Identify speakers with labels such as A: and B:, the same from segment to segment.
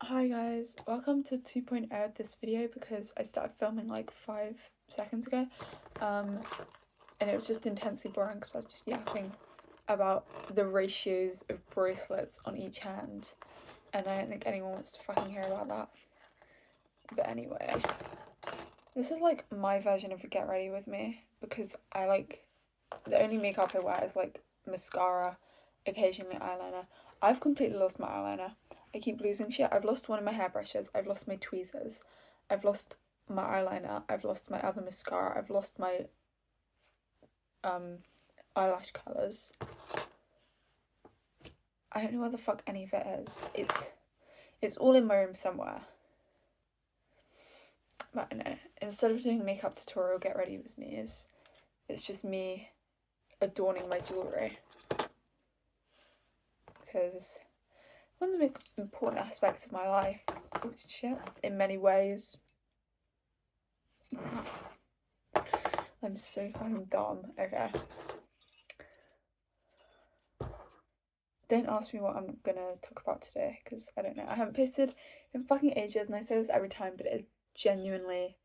A: Hi guys, welcome to 2.0 of this video because I started filming like 5 seconds ago and it was just intensely boring because I was just yapping about the ratios of bracelets on each hand and I don't think anyone wants to fucking hear about that. But anyway, this is like my version of a get ready with me because the only makeup I wear is like mascara, occasionally eyeliner. I've completely lost my eyeliner. I keep losing shit. I've lost one of my hairbrushes. I've lost my tweezers. I've lost my eyeliner. I've lost my other mascara. I've lost my eyelash colours. I don't know where the fuck any of it is. It's all in my room somewhere. But I know. Instead of doing a makeup tutorial, get ready with me it's just me adorning my jewellery. Because one of the most important aspects of my life, which shit, in many ways. I'm so fucking dumb. Okay. Don't ask me what I'm gonna talk about today, because I don't know. I haven't posted in fucking ages, and I say this every time, but it's genuinely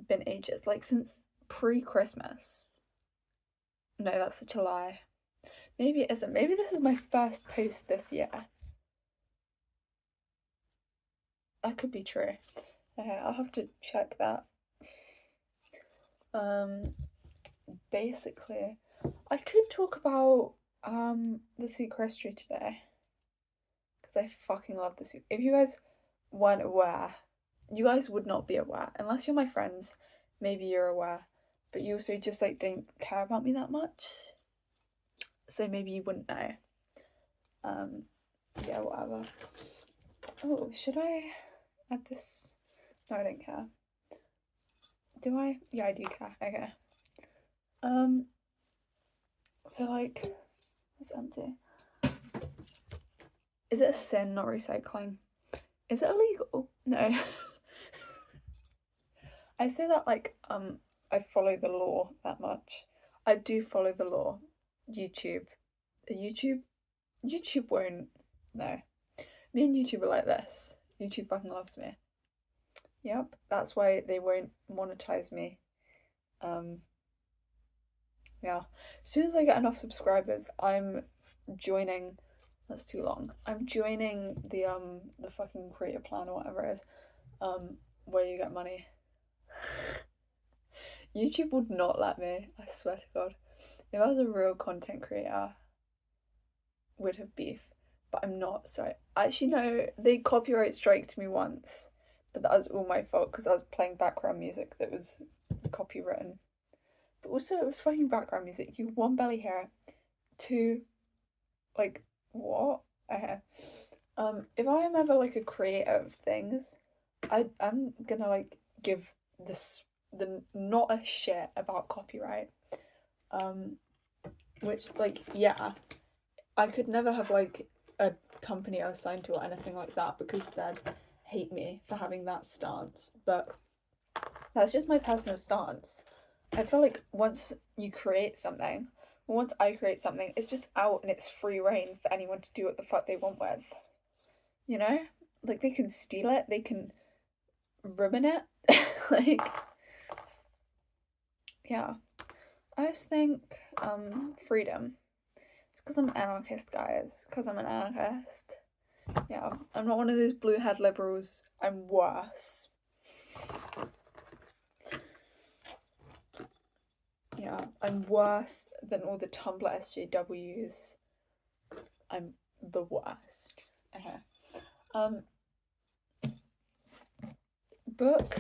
A: been ages. Like, since pre-Christmas. No, that's such a lie. Maybe it isn't. Maybe this is my first post this year. That could be true. Okay, I'll have to check that. Basically, I could talk about the secret history today because I fucking love the secret. If you guys weren't aware, you guys would not be aware unless you're my friends. Maybe you're aware, but you also just like don't care about me that much, so maybe you wouldn't know. Yeah, whatever. Oh, should I add this? No, I don't care. Do I? Yeah, I do care. Okay. So like, it's empty. Is it a sin not recycling? Is it illegal? No. I say that like I follow the law that much. I do follow the law. YouTube won't. No. Me and YouTube are like this. YouTube fucking loves me. Yep, that's why they won't monetize me. Yeah. As soon as I get enough subscribers, I'm joining. That's too long. I'm joining the fucking creator plan or whatever it is. Where you get money. YouTube would not let me, I swear to God. If I was a real content creator, we'd have beef. But I'm not, so actually no, they copyright striked me once. But that was all my fault because I was playing background music that was copywritten. But also it was fucking background music. You one, barely hear it. Two, like, what? Okay. If I am ever like a creator of things, I'm gonna like give this the not a shit about copyright. Which like yeah, I could never have like a company I was signed to or anything like that because they'd hate me for having that stance. But that's just my personal stance. I feel like once you create something, once I create something, it's just out and it's free reign for anyone to do what the fuck they want with. You know? Like they can steal it, they can ruin it. Like yeah. I just think freedom. It's because I'm an anarchist, guys. Because I'm an anarchist. Yeah, I'm not one of those blue head liberals. I'm worse. Yeah, I'm worse than all the Tumblr SJWs. I'm the worst. Okay. Book.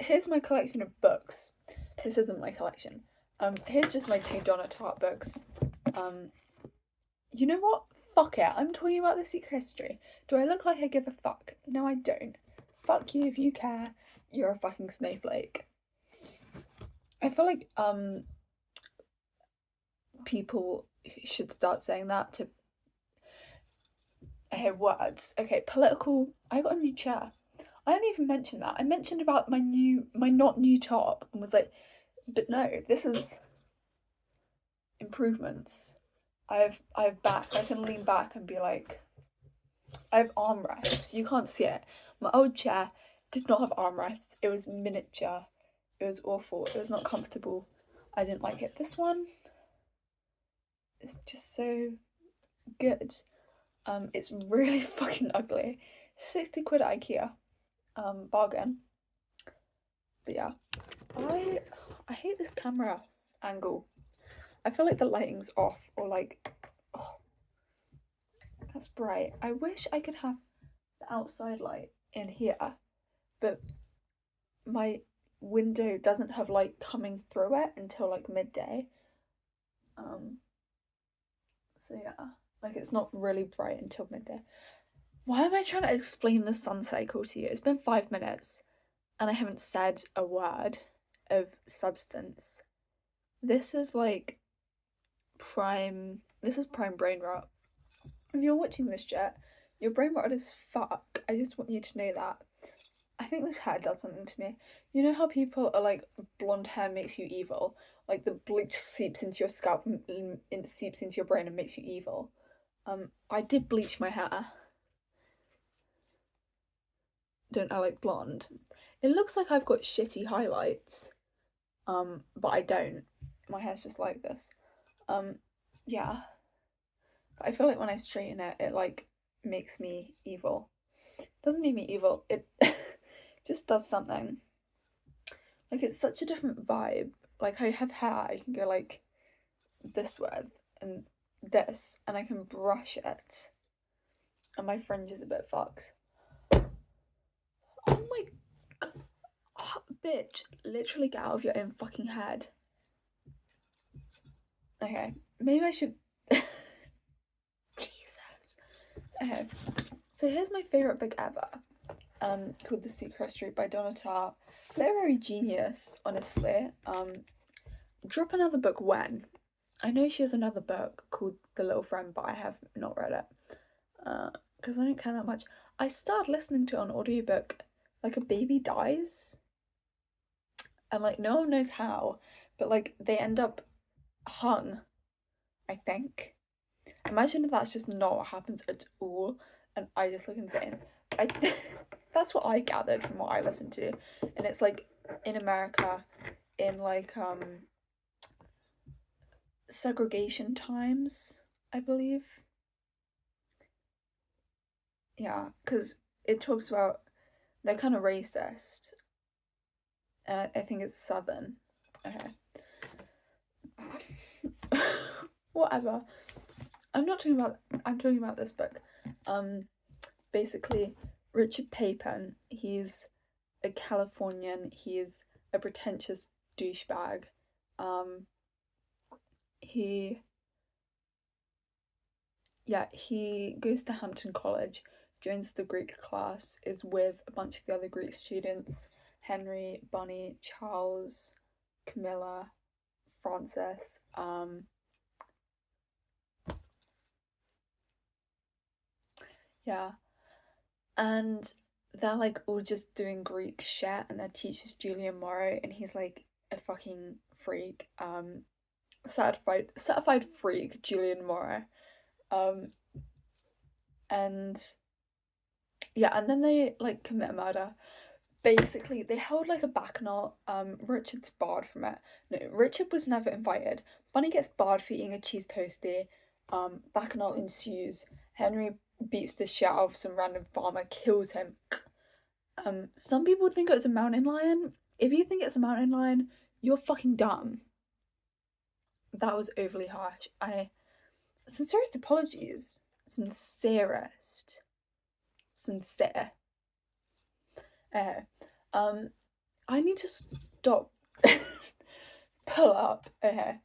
A: Here's my collection of books. This isn't my collection. Here's just my 2 Donna tarrtt books. You know what? Fuck it. I'm talking about the secret history. Do I look like I give a fuck? No, I don't. Fuck you if you care. You're a fucking snowflake. I feel like people should start saying that to words. Okay, political. I got a new chair. I didn't even mention that. I mentioned about my not new top and was like, but no, this is improvements. I have back. I can lean back and be like, I have armrests. You can't see it. My old chair did not have armrests. It was miniature. It was awful. It was not comfortable. I didn't like it. This one is just so good. It's really fucking ugly. 60 quid at IKEA. Bargain. But yeah, I hate this camera angle. I feel like the lighting's off, or like, oh, that's bright. I wish I could have the outside light in here, but my window doesn't have light coming through it until like midday. So yeah, like it's not really bright until midday. Why am I trying to explain the sun cycle to you? It's been 5 minutes and I haven't said a word of substance. This is like prime brain rot. If you're watching this yet, your brain rot is fuck. I just want you to know that. I think this hair does something to me. You know how people are like, blonde hair makes you evil? Like the bleach seeps into your scalp and it seeps into your brain and makes you evil. I did bleach my hair. Don't I like blonde? It looks like I've got shitty highlights. But I don't. My hair's just like this. Yeah. I feel like when I straighten it, it like makes me evil. It doesn't make me evil. It just does something. Like it's such a different vibe. Like I have hair, I can go like this with and this, and I can brush it. And my fringe is a bit fucked. Oh my god. Oh, bitch, literally get out of your own fucking head. Okay, maybe I should. Jesus. Okay, so here's my favourite book ever, called The Secret Street by Donna. Literary genius, honestly. Drop another book when? I know she has another book called The Little Friend, but I have not read it. Because I don't care that much. I started listening to it on audiobook, like a baby dies. And like no one knows how, but like they end up hung, I think. Imagine if that's just not what happens at all, and I just look insane. That's what I gathered from what I listened to, and it's like in America, in like segregation times, I believe. Yeah, because it talks about they're kind of racist, and I think it's Southern. Okay. Whatever. I'm talking about this book. Basically, Richard Papin, he's a Californian, he's a pretentious douchebag. He goes to Hampton College, joins the Greek class, is with a bunch of the other Greek students, Henry, Bunny, Charles, Camilla, Francis, yeah, and they're like all just doing Greek shit, and their teacher's Julian Morrow, and he's like a fucking freak, certified freak, Julian Morrow, and yeah, and then they like commit a murder. Basically, they held like a bacchanal. Richard's barred from it. No, Richard was never invited. Bunny gets barred for eating a cheese toastie. Bacchanal ensues. Henry beats the shit out of some random farmer, kills him. Some people think it was a mountain lion. If you think it's a mountain lion, you're fucking dumb. That was overly harsh. Sincerest apologies. Sincerest. Sincere. I need to stop. Pull up. Okay.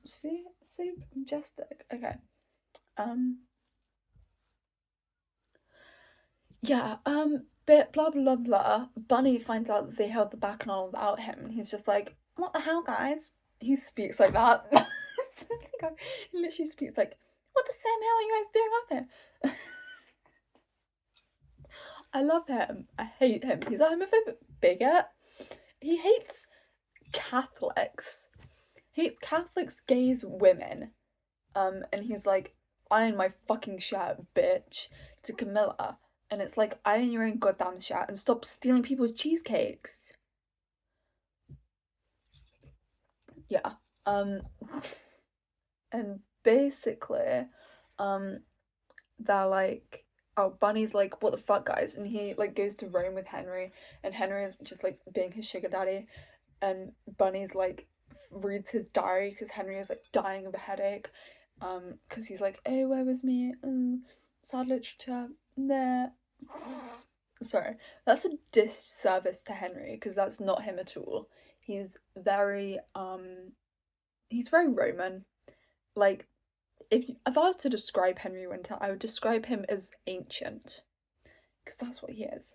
A: See, majestic. Okay. Yeah. But blah blah blah. Bunny finds out that they held the bacchanal without him, and he's just like, "What the hell, guys?" He speaks like that. He literally speaks like, "What the same hell are you guys doing up here?" I love him. I hate him. He's a homophobic bigot. He hates Catholics. He hates Catholics, gays, women. And he's like, iron my fucking shirt, bitch, to Camilla. And it's like, iron your own goddamn shirt and stop stealing people's cheesecakes. Yeah. And basically, they're like, oh, Bunny's like, what the fuck, guys? And he like goes to Rome with Henry, and Henry is just like being his sugar daddy, and Bunny's like reads his diary because Henry is like dying of a headache, because he's like, oh, where was me? Sad literature, nah. Sorry, that's a disservice to Henry because that's not him at all. He's very Roman. Like, if I was to describe Henry Winter, I would describe him as ancient, because that's what he is.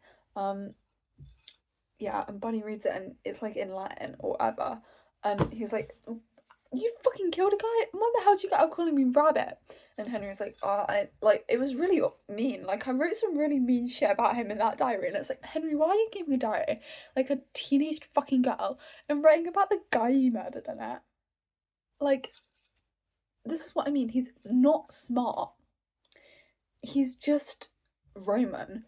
A: Yeah, and Bunny reads it and it's like in Latin or whatever, and he's like, "You fucking killed a guy! What the hell did you get out of calling me rabbit?" And Henry's like, "Oh, it was really mean. Like, I wrote some really mean shit about him in that diary." And it's like, Henry, why are you keeping a diary like a teenage fucking girl and writing about the guy you murdered in it? Like, this is what I mean. He's not smart. He's just Roman.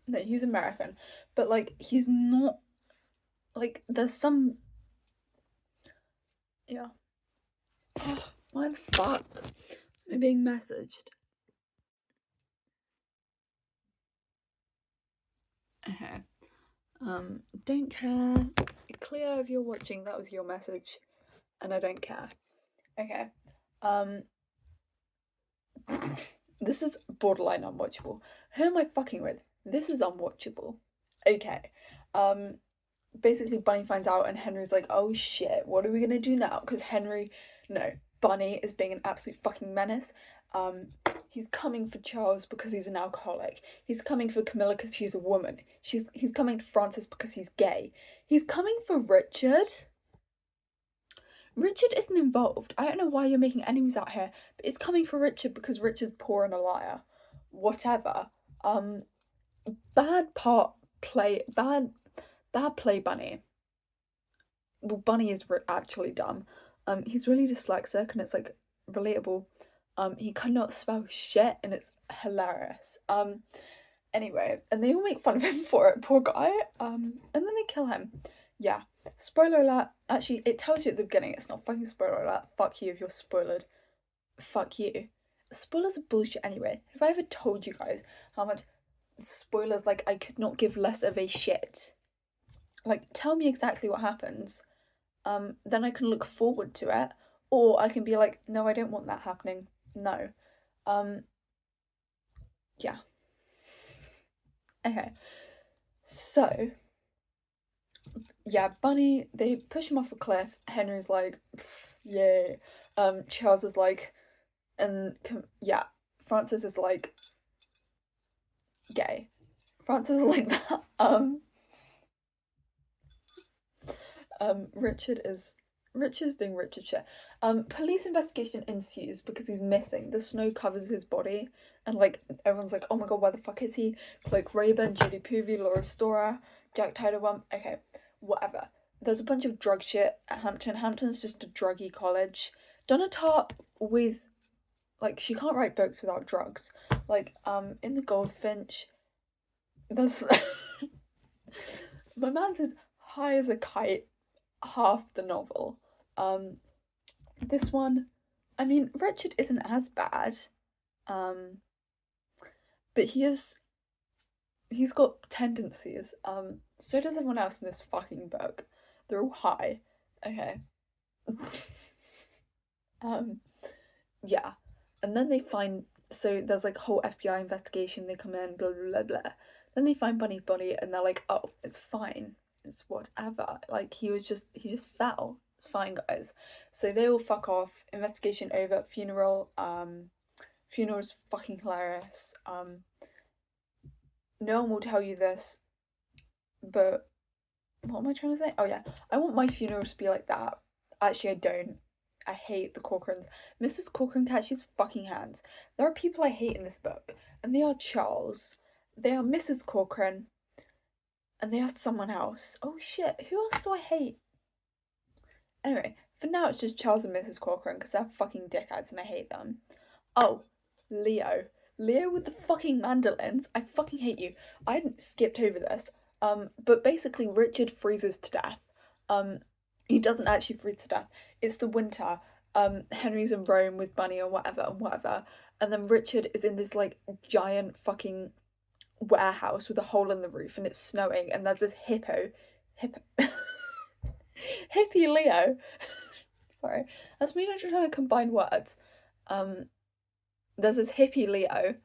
A: No, he's American. But, like, he's not... Like, there's some... Yeah. Oh, why the fuck am I being messaged? Okay. Don't care. Cleo, if you're watching, that was your message. And I don't care. Okay. This is borderline unwatchable. Who am I fucking with? This is unwatchable. Okay. Basically Bunny finds out and Henry's like, oh shit, what are we gonna do now? Because Bunny is being an absolute fucking menace. He's coming for Charles because he's an alcoholic. He's coming for Camilla because she's a woman. He's coming to Francis because he's gay. He's coming for Richard. Richard isn't involved. I don't know why you're making enemies out here, but it's coming for Richard because Richard's poor and a liar. Whatever. Bad play, Bunny. Well, Bunny is actually dumb. He's really dyslexic and it's like relatable. He cannot spell shit and it's hilarious. Anyway, and they all make fun of him for it, poor guy. And then they kill him. Yeah. Spoiler alert. Actually, it tells you at the beginning. It's not fucking spoiler alert. Fuck you if you're spoiled. Fuck you. Spoilers are bullshit anyway. Have I ever told you guys how much spoilers, like, I could not give less of a shit? Like, tell me exactly what happens. Then I can look forward to it. Or I can be like, no, I don't want that happening. No. Yeah. Okay. So, yeah, Bunny, they push him off a cliff. Henry's like, yay. Charles is like, and yeah, Francis is like, gay. Francis is like that. Richard's doing Richard shit. Police investigation ensues because he's missing. The snow covers his body, and like everyone's like, oh my god, where the fuck is he? Like Rayburn, Judy Poovey, Laura Stora, Jack Titlebum. Okay, whatever. There's a bunch of drug shit at Hampton. Hampton's just a druggy college. Donna Tartt always, like, she can't write books without drugs. Like, in the Goldfinch, there's my man's as high as a kite half the novel. This one, I mean, Richard isn't as bad, but he's got tendencies. So does everyone else in this fucking book. They're all high. Okay. Yeah, and then they find, so there's like a whole FBI investigation. They come in, blah blah blah blah. Then they find Bunny's body, and they're like, oh, it's fine. It's whatever. Like, he just fell. It's fine, guys. So they all fuck off. Investigation over. Funeral. Funeral's fucking hilarious. No one will tell you this, but what am I trying to say? Oh yeah, I want my funeral to be like that. Actually, I don't. I hate the Corcorans. Mrs. Corcoran catches fucking hands. There are people I hate in this book, and they are Charles, they are Mrs. Corcoran, and they are someone else. Oh shit, who else do I hate? Anyway, for now it's just Charles and Mrs. Corcoran because they're fucking dickheads and I hate them. Oh, Leo. Leo with the fucking mandolins. I fucking hate you. I hadn't skipped over this. But basically Richard freezes to death. He doesn't actually freeze to death. It's the winter. Henry's in Rome with Bunny or whatever and whatever. And then Richard is in this like giant fucking warehouse with a hole in the roof and it's snowing and there's this hippo hippie Leo. Sorry, that's me not trying to combine words. There's this hippie Leo,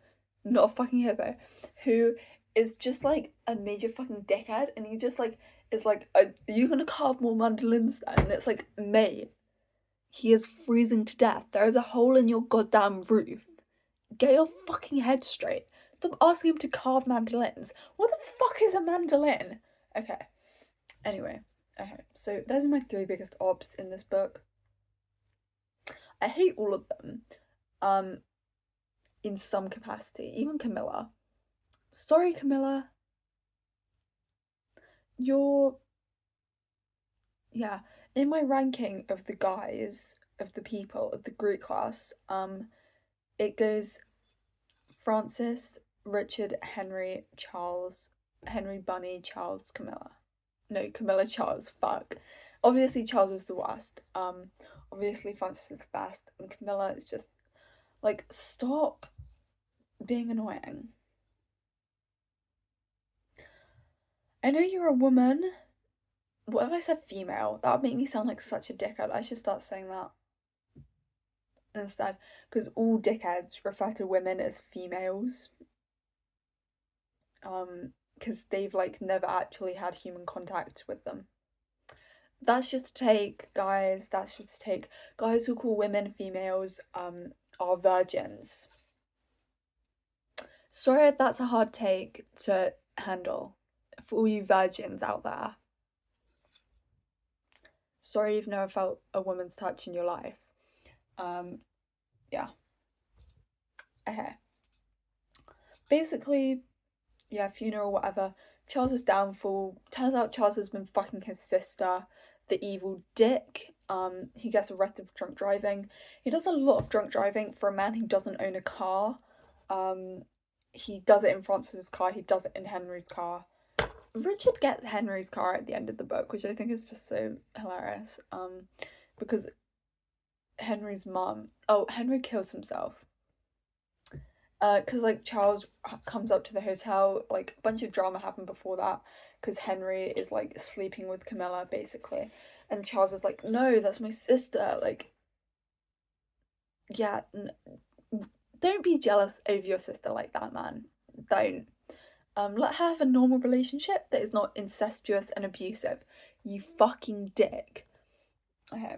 A: not a fucking hippo, who is just like a major fucking dickhead, and he just like is like, "Are you gonna carve more mandolins then?" And it's like, mate, he is freezing to death. There is a hole in your goddamn roof. Get your fucking head straight. Stop asking him to carve mandolins. What the fuck is a mandolin? Okay. Anyway, okay. So those are my 3 biggest obs in this book. I hate all of them. In some capacity. Even Camilla. Sorry, Camilla. You're... Yeah. In my ranking of the guys, of the people, of the Greek class, it goes Francis, Richard, Henry, Charles, Henry, Bunny, Charles, Camilla. No, Camilla, Charles, fuck. Obviously Charles is the worst. Obviously Francis is the best, and Camilla is just, like, stop being annoying. I know you're a woman. What if I said female? That would make me sound like such a dickhead. I should start saying that instead, because all dickheads refer to women as females. Because they've like never actually had human contact with them. That's just a take, guys. That's just a take. Guys who call women females are virgins. Sorry if that's a hard take to handle for all you virgins out there. Sorry you've never felt a woman's touch in your life. Yeah. Okay. Basically, yeah, funeral, whatever. Charles's downfall. Turns out Charles has been fucking his sister, the evil dick. He gets arrested for drunk driving. He does a lot of drunk driving for a man who doesn't own a car. He does it in Francis's car, he does it in Henry's car. Richard gets Henry's car at the end of the book, which I think is just so hilarious. Because Henry's mum... Oh, Henry kills himself. Because, like, Charles comes up to the hotel, like, a bunch of drama happened before that, because Henry is, like, sleeping with Camilla, basically. And Charles is like, no, that's my sister, like... Yeah, don't be jealous over your sister like that, man. Don't. Let her have a normal relationship that is not incestuous and abusive. You fucking dick. Okay.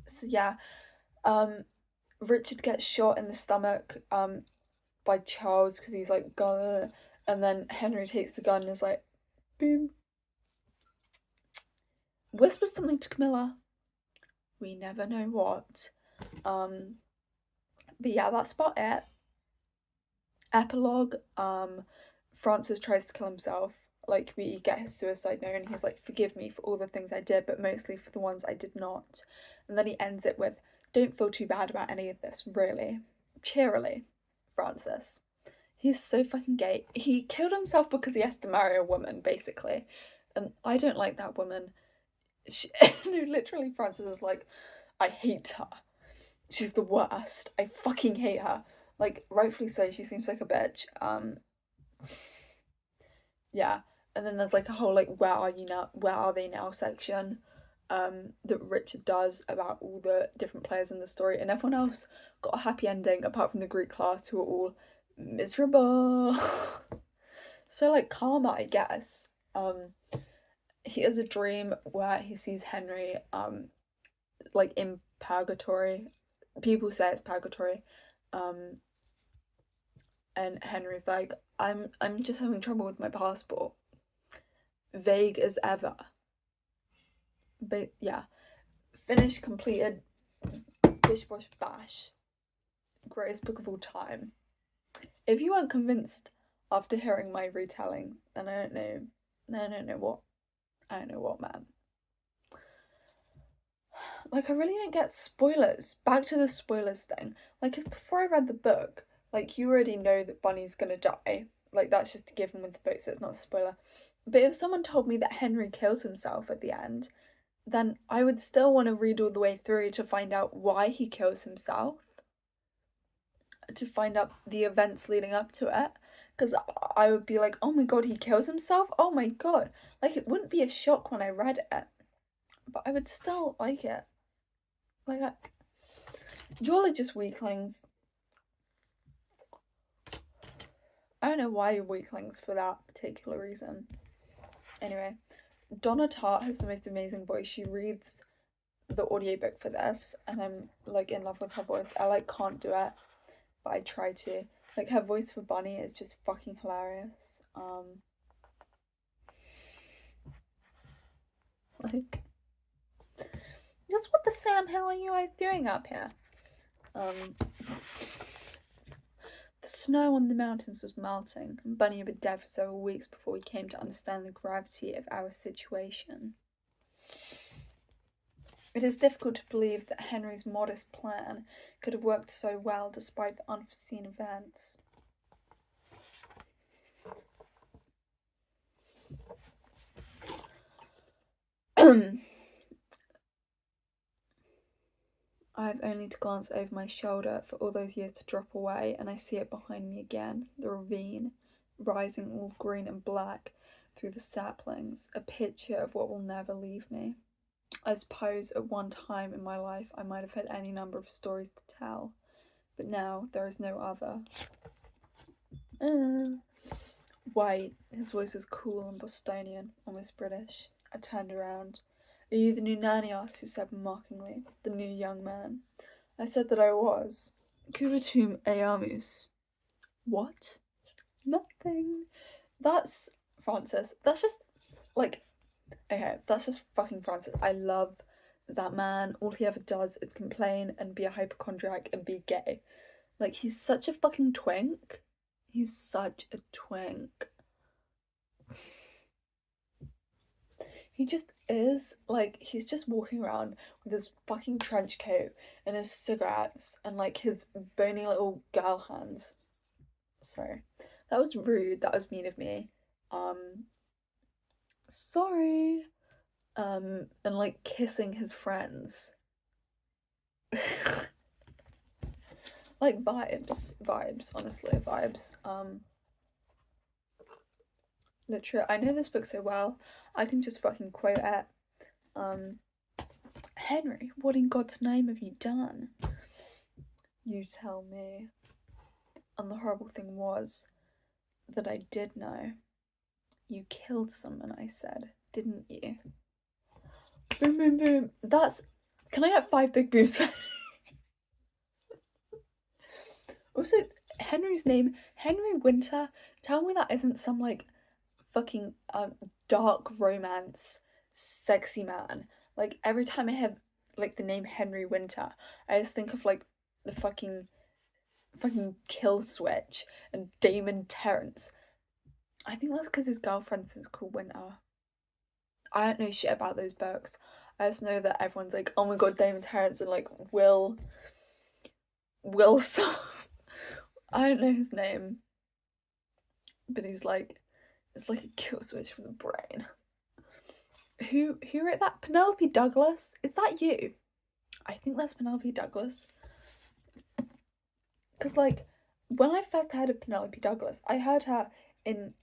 A: So yeah, Richard gets shot in the stomach by Charles because he's like, gah, and then Henry takes the gun and is like, boom. Whispers something to Camilla. We never know what. But yeah, that's about it. Epilogue. Francis tries to kill himself. Like, we get his suicide note and he's like, forgive me for all the things I did, but mostly for the ones I did not. And then he ends it with, don't feel too bad about any of this, really. Cheerily, Francis. He's so fucking gay. He killed himself because he has to marry a woman, basically. And I don't like that woman. No, literally, Francis is like, I hate her. She's the worst. I fucking hate her. Like, rightfully so, she seems like a bitch. Yeah. And then there's like a whole like where are they now section that Richard does about all the different players in the story, and everyone else got a happy ending apart from the Greek class who are all miserable. So like karma, I guess. He has a dream where he sees Henry like in purgatory. People say it's purgatory. And Henry's like, I'm just having trouble with my passport. Vague as ever. But yeah, finished, completed, Bish Bosh Bash, greatest book of all time. If you weren't convinced after hearing my retelling, then I don't know what, man. Like, I really don't get spoilers. Back to the spoilers thing. Like, if before I read the book, like, you already know that Bunny's gonna die. Like, that's just a given with the book, so it's not a spoiler. But if someone told me that Henry kills himself at the end, then I would still want to read all the way through to find out why he kills himself. To find out the events leading up to it. Because I would be like, oh my god, he kills himself? Oh my god. Like, it wouldn't be a shock when I read it. But I would still like it. Like, y'all are just weaklings. I don't know why you're weaklings for that particular reason. Anyway, Donna Tartt has the most amazing voice. She reads the audiobook for this, and I'm, like, in love with her voice. I, like, can't do it, but I try to. Like, her voice for Bunny is just fucking hilarious. Like, just what the Sam hell are you guys doing up here? The snow on the mountains was melting, and Bunny had been dead for several weeks before we came to understand the gravity of our situation. It is difficult to believe that Henry's modest plan could have worked so well despite the unforeseen events. I have only to glance over my shoulder for all those years to drop away, and I see it behind me again, the ravine, rising all green and black through the saplings, a picture of what will never leave me. I suppose at one time in my life I might have had any number of stories to tell, but now there is no other. White, his voice was cool and Bostonian, almost British. I turned around. Are you the new nanny? Asked, he said mockingly, the new young man. I said that I was. Kuvatum eamus. What? Nothing. That's Francis. That's just, like, okay, that's just fucking Francis. I love that man. All he ever does is complain and be a hypochondriac and be gay. Like, he's such a fucking twink. He's such a twink. He just is. Like, he's just walking around with his fucking trench coat and his cigarettes and, like, his bony little girl hands. Sorry. That was rude. That was mean of me. Sorry. And, like, kissing his friends. Like, vibes, honestly, vibes. Literally, I know this book so well, I can just fucking quote it. Henry, what in God's name have you done? You tell me. And the horrible thing was that I did know. You killed someone, I said, didn't you? Boom, boom, boom. That's... Can I get 5 big boobs? Also, Henry's name, Henry Winter. Tell me that isn't some, like, fucking dark romance sexy man. Like, every time I hear, like, the name Henry Winter, I just think of, like, the fucking Kill Switch and Damon Terrence. I think that's because his girlfriend is called Winter. I don't know shit about those books. I just know that everyone's like, oh my god, Damon Terrence and, like, Will I don't know his name, but he's like, it's like a kill switch for the brain. Who wrote that? Penelope Douglas? Is that you? I think that's Penelope Douglas. Because, like, when I first heard of Penelope Douglas, I heard her in,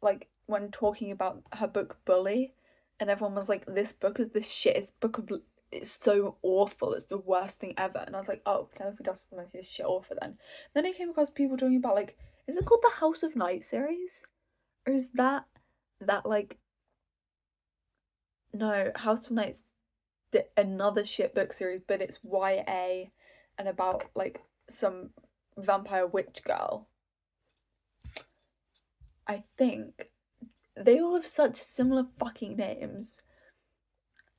A: like, when talking about her book Bully, and everyone was like, this book is the shittest book of... It's so awful, it's the worst thing ever. And I was like, oh, Penelope Douglas is shit awful then. Then I came across people talking about, like, is it called the House of Night series? Or is that like... No, House of Night's another shit book series, but it's YA and about, like, some vampire witch girl. I think they all have such similar fucking names.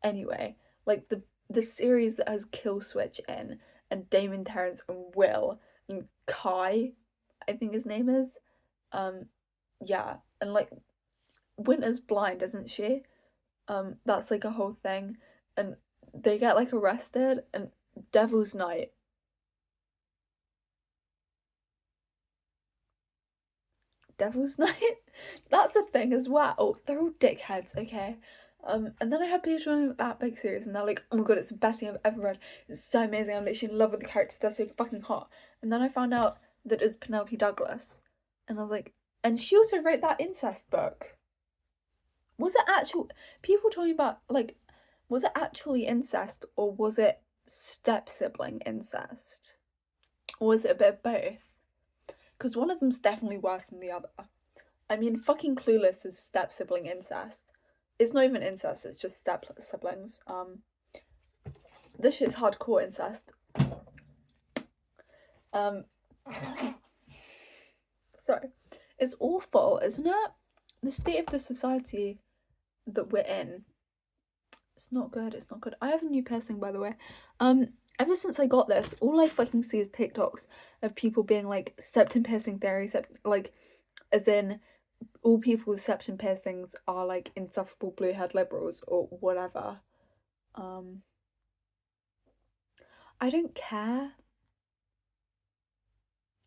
A: Anyway, like, the series that has Kill Switch in and Damon, Terrence, and Will, and Kai, I think his name is. Yeah, and like Winter's blind, isn't she? That's like a whole thing, and they get like arrested, and Devil's Night. Devil's Night, that's a thing as well. They're all dickheads, okay? And then I had people talking about that big series, and they're like, "Oh my god, it's the best thing I've ever read. It's so amazing. I'm literally in love with the characters. They're so fucking hot." And then I found out that it was Penelope Douglas, and I was like, and she also wrote that incest book. Was it actual people talking about like, was it actually incest or was it step sibling incest, or was it a bit of both? Because one of them's definitely worse than the other. I mean, fucking Clueless is step sibling incest. It's not even incest, it's just step siblings. This shit's hardcore incest. Sorry. It's awful, isn't it? The state of the society that we're in. It's not good, it's not good. I have a new piercing, by the way. Ever since I got this, all I fucking see is TikToks of people being like, septum piercing theory, like, as in, all people with septum piercings are like insufferable blue-haired liberals or whatever. I don't care.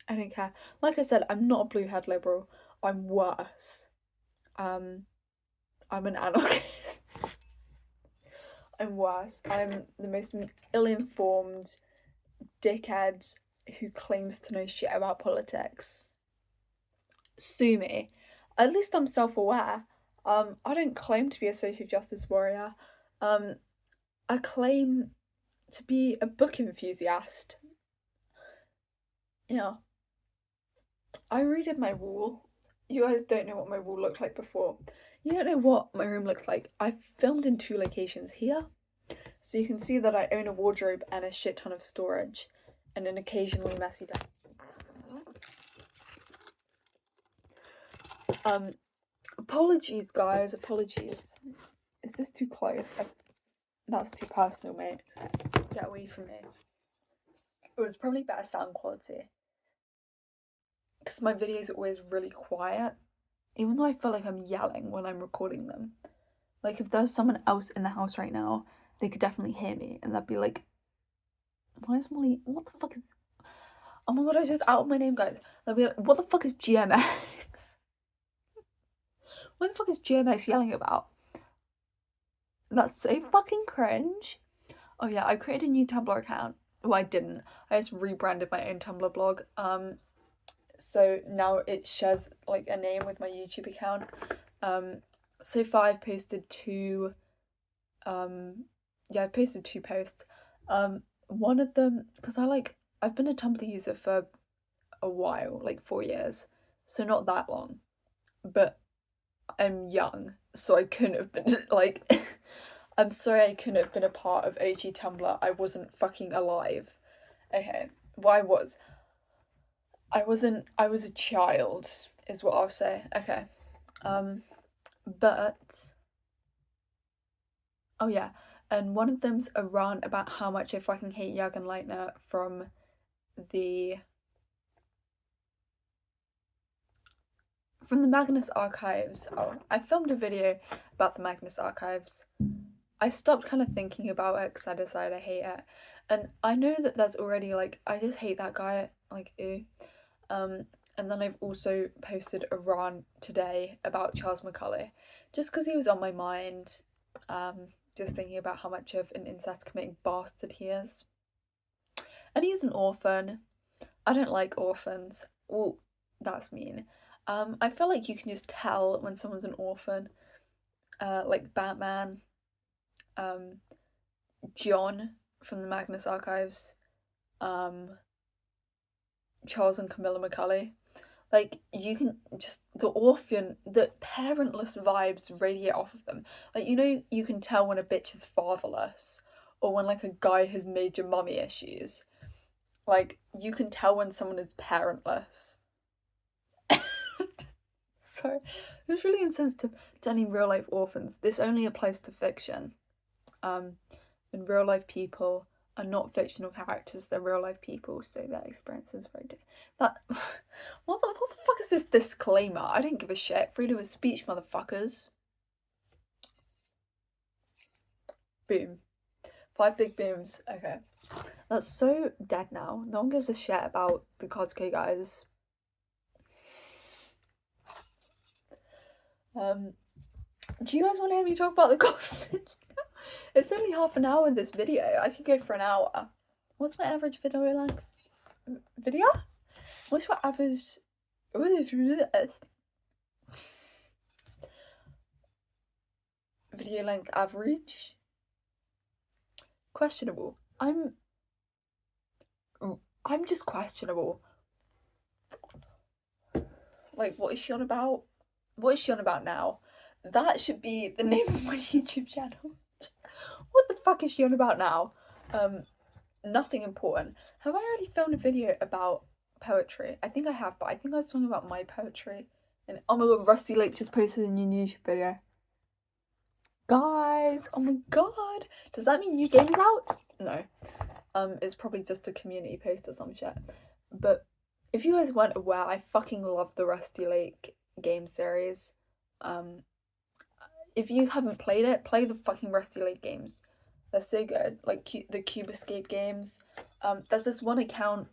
A: I don't care. Like I said, I'm not a blue-haired liberal. I'm worse. I'm an anarchist. I'm worse. I'm the most ill-informed dickhead who claims to know shit about politics. Sue me. At least I'm self-aware. I don't claim to be a social justice warrior. I claim to be a book enthusiast. Yeah. I redid my wall. You guys don't know what my wall looked like before. You don't know what my room looks like. I filmed in 2 locations here. So you can see that I own a wardrobe and a shit ton of storage. And an occasionally messy desk. Apologies, guys. Apologies. Is this too close? That's too personal, mate. Get away from me. It was probably better sound quality. Because my videos are always really quiet. Even though I feel like I'm yelling when I'm recording them. Like, if there's someone else in the house right now, they could definitely hear me. And they'd be like, why is Molly... What the fuck is... Oh my god, I just outed my name, guys. They'll be like, what the fuck is GMX? What the fuck is GMX yelling about? That's so fucking cringe. Oh yeah, I created a new Tumblr account. Well, I didn't. I just rebranded my own Tumblr blog. So now it shares like a name with my YouTube account. So far I've posted 2. Yeah, I've posted 2 posts. One of them, because I've been a Tumblr user for a while, like 4 years, so not that long, but I'm young, so I couldn't have been like. I'm sorry I couldn't have been a part of OG Tumblr. I wasn't fucking alive. Okay, well, I was a child, is what I'll say. Okay. But oh yeah, and one of them's a rant about how much I fucking hate Jürgen Leitner from the Magnus Archives. Oh, I filmed a video about the Magnus Archives. I stopped kind of thinking about it because I decided I hate it. And I know that there's already like, I just hate that guy, like, ew. And then I've also posted a rant today about Charles McCulley, just because he was on my mind, just thinking about how much of an incest committing bastard he is. And he's an orphan. I don't like orphans. Well, that's mean. I feel like you can just tell when someone's an orphan. Like Batman, John from the Magnus Archives, Charles and Camilla McCulley. Like, you can just, the orphan, the parentless vibes radiate off of them. Like, you know, you can tell when a bitch is fatherless, or when, like, a guy has major mummy issues. Like, you can tell when someone is parentless. Sorry, it's really insensitive to any real life orphans. This only applies to fiction. In real life people are not fictional characters, they're real life people, so their experience is very that what the fuck is this disclaimer? I don't give a shit. Freedom of speech, motherfuckers. Boom. 5 big booms. Okay. That's so dead now. No one gives a shit about the Cosco guys. Do you guys want to hear me talk about the goldfinch? It's only half an hour in this video. I could go for an hour. What's my average video length? What's my average? Video length average? Questionable. I'm just questionable. Like, what is she on about? What is she on about now? That should be the name of my YouTube channel. What the fuck is she on about now? Nothing important. Have I already filmed a video about poetry? I think I have, but I think I was talking about my poetry. And oh my god, Rusty Lake just posted a new YouTube video. Guys, oh my god. Does that mean new game is out? No. It's probably just a community post or some shit. But if you guys weren't aware, I fucking love the Rusty Lake game series. If you haven't played it, play the fucking Rusty Lake games. They're so good. Like the Cube Escape games. There's this one account.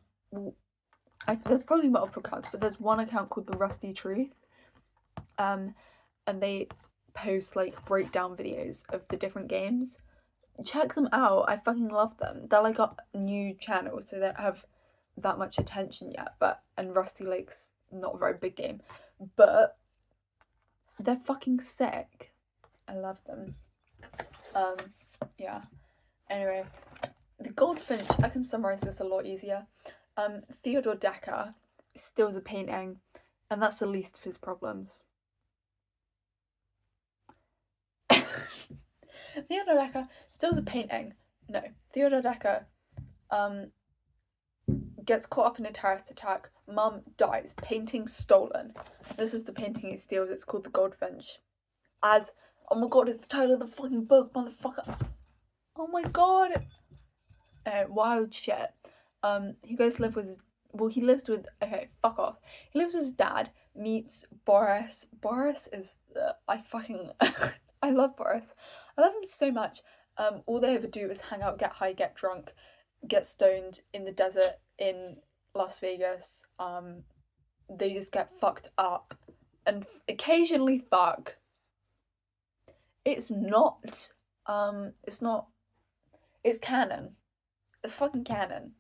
A: There's probably multiple accounts, but there's one account called the Rusty Truth. And they post like breakdown videos of the different games. Check them out. I fucking love them. They're like a new channel, so they don't have that much attention yet. And Rusty Lake's not a very big game, but they're fucking sick. I love them. Yeah. Anyway, the goldfinch, I can summarize this a lot easier. Theodore Decker steals a painting, and that's the least of his problems. Theodore Decker steals a painting. No, Theodore Decker gets caught up in a terrorist attack. Mum dies. Painting stolen. This is the painting he steals. It's called The Goldfinch. Oh my god, it's the title of the fucking book, motherfucker. Oh my god. Wild shit. He goes to live with he lives with, okay, fuck off. He lives with his dad, meets Boris. Boris is, I love Boris. I love him so much. All they ever do is hang out, get high, get drunk, get stoned in the desert in Las Vegas. They just get fucked up and occasionally fuck. It's canon. It's fucking canon.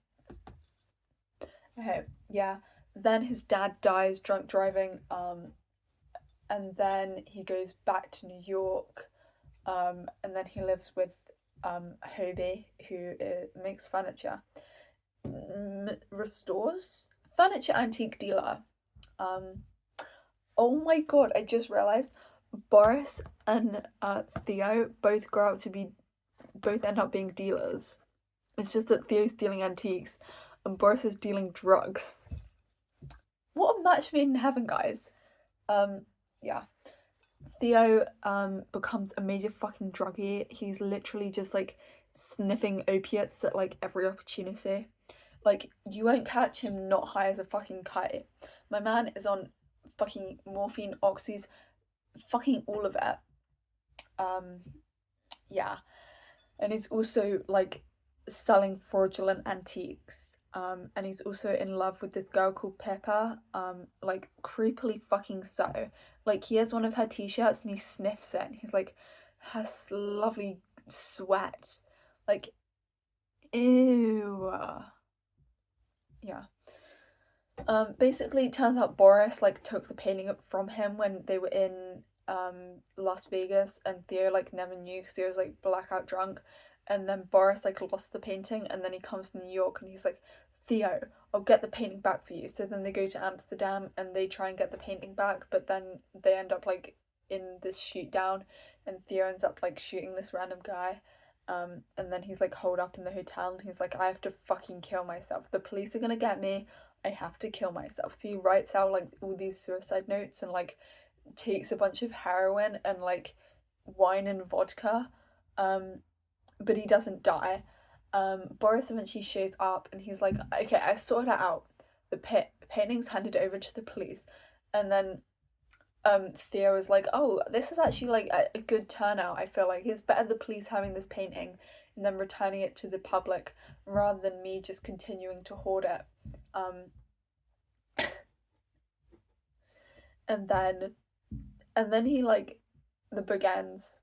A: Okay, yeah. Then his dad dies drunk driving, and then he goes back to New York, and then he lives with Hobie, who makes furniture. Restores? Furniture antique dealer. Oh my god, I just realised Boris and Theo both end up being dealers. It's just that Theo's dealing antiques and Boris is dealing drugs. What a match made in heaven, guys. Yeah. Theo becomes a major fucking druggie. He's literally just like sniffing opiates at like every opportunity. Like, you won't catch him not high as a fucking kite. My man is on fucking morphine, oxys, fucking all of it. Yeah. And he's also like selling fraudulent antiques. And he's also in love with this girl called Pippa, like creepily fucking so. Like, he has one of her t-shirts and he sniffs it and he's like, her lovely sweat. Like, ew. Yeah. Basically, it turns out Boris like took the painting up from him when they were in Las Vegas, and Theo like never knew because he was like blackout drunk. And then Boris like lost the painting, and then he comes to New York and he's like, Theo, I'll get the painting back for you. So then they go to Amsterdam and they try and get the painting back, but then they end up like in this shoot down, and Theo ends up like shooting this random guy. And then he's like holed up in the hotel and he's like, I have to fucking kill myself. The police are gonna get me. I have to kill myself. So he writes out like all these suicide notes and like takes a bunch of heroin and like wine and vodka. But he doesn't die. Boris eventually shows up and he's like, okay, I sorted it out. The painting's handed over to the police. And then Theo is like, oh, this is actually like a good turnout. I feel like it's better the police having this painting and then returning it to the public rather than me just continuing to hoard it. And then he like, the book ends.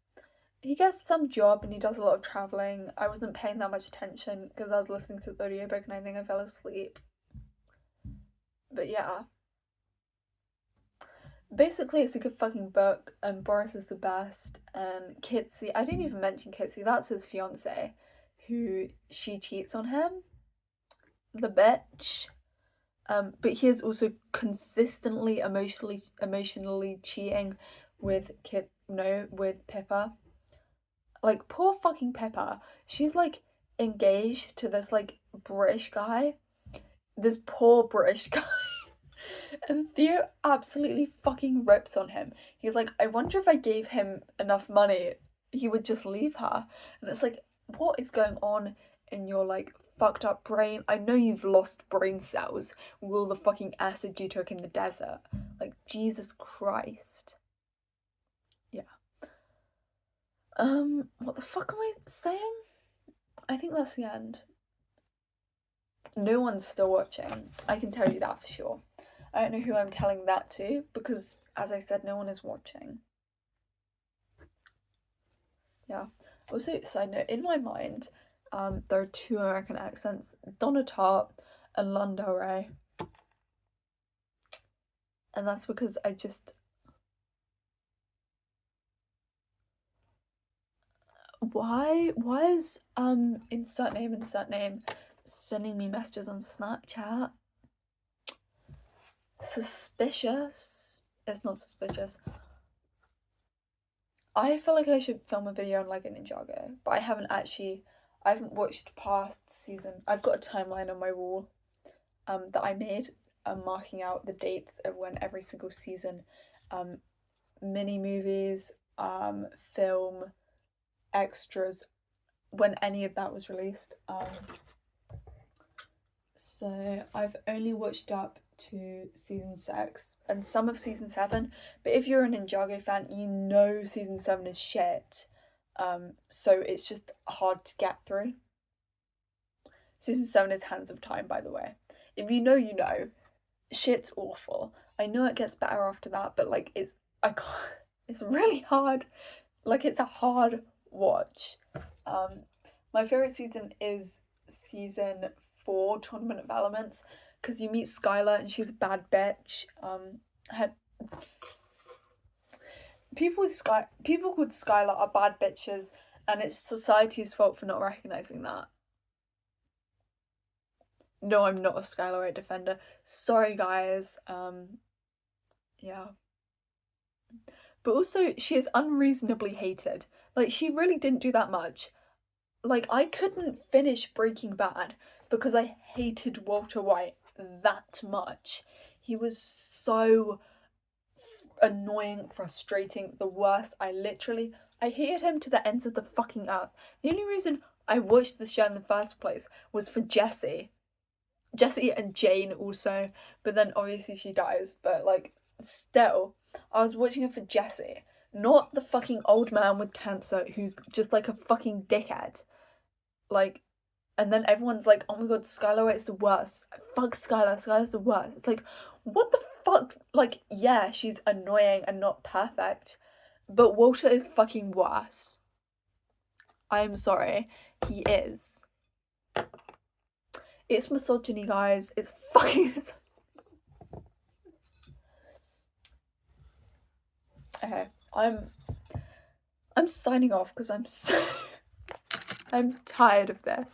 A: He gets some job and he does a lot of traveling. I wasn't paying that much attention because I was listening to the audiobook and I think I fell asleep. But yeah. Basically, it's a good fucking book, and Boris is the best, and Kitsy, I didn't even mention Kitsy, that's his fiance, who she cheats on him, the bitch. But he is also consistently emotionally cheating with with Pippa. Like, poor fucking Pippa. She's like engaged to this like British guy. This poor British guy. And Theo absolutely fucking rips on him. He's like, I wonder if I gave him enough money, he would just leave her. And it's like, what is going on in your like fucked up brain? I know you've lost brain cells with all the fucking acid you took in the desert. Like, Jesus Christ. Yeah. What the fuck am I saying? I think that's the end. No one's still watching. I can tell you that for sure. I don't know who I'm telling that to because, as I said, no one is watching. Yeah. Also, side note, in my mind, there are two American accents, Donna Tartt and Lana Ray. And that's because I just... Why is, insert name sending me messages on Snapchat? Suspicious. It's not suspicious. I feel like I should film a video on like a Ninjago, but I haven't watched past season. I've got a timeline on my wall that I made marking out the dates of when every single season, mini movies, film, extras, when any of that was released. So I've only watched up to season 6 and some of season 7, but if you're a Ninjago fan, you know season 7 is shit. So it's just hard to get through. Season 7 is Hands of Time, by the way. If you know, you know. Shit's awful. I know it gets better after that, but like it's really hard. Like, it's a hard watch. My favourite season is season 4, Tournament of Elements, because you meet Skylar and she's a bad bitch. People called Skylar are bad bitches, and it's society's fault for not recognising that. No, I'm not a Skylar defender. Sorry, guys. Yeah. But also, she is unreasonably hated. Like, she really didn't do that much. Like, I couldn't finish Breaking Bad because I hated Walter White that much. He was so annoying, frustrating, the worst. I hated him to the ends of the fucking earth. The only reason I watched the show in the first place was for Jessie and Jane also, but then obviously she dies, but like, still, I was watching it for Jessie, not the fucking old man with cancer who's just like a fucking dickhead. Like, and then everyone's like, oh my god, Skylar White's the worst. Fuck Skylar's the worst. It's like, what the fuck? Like, yeah, she's annoying and not perfect, but Walter is fucking worse. I'm sorry, he is. It's misogyny, guys. It's fucking... Okay, I'm signing off because I'm tired of this.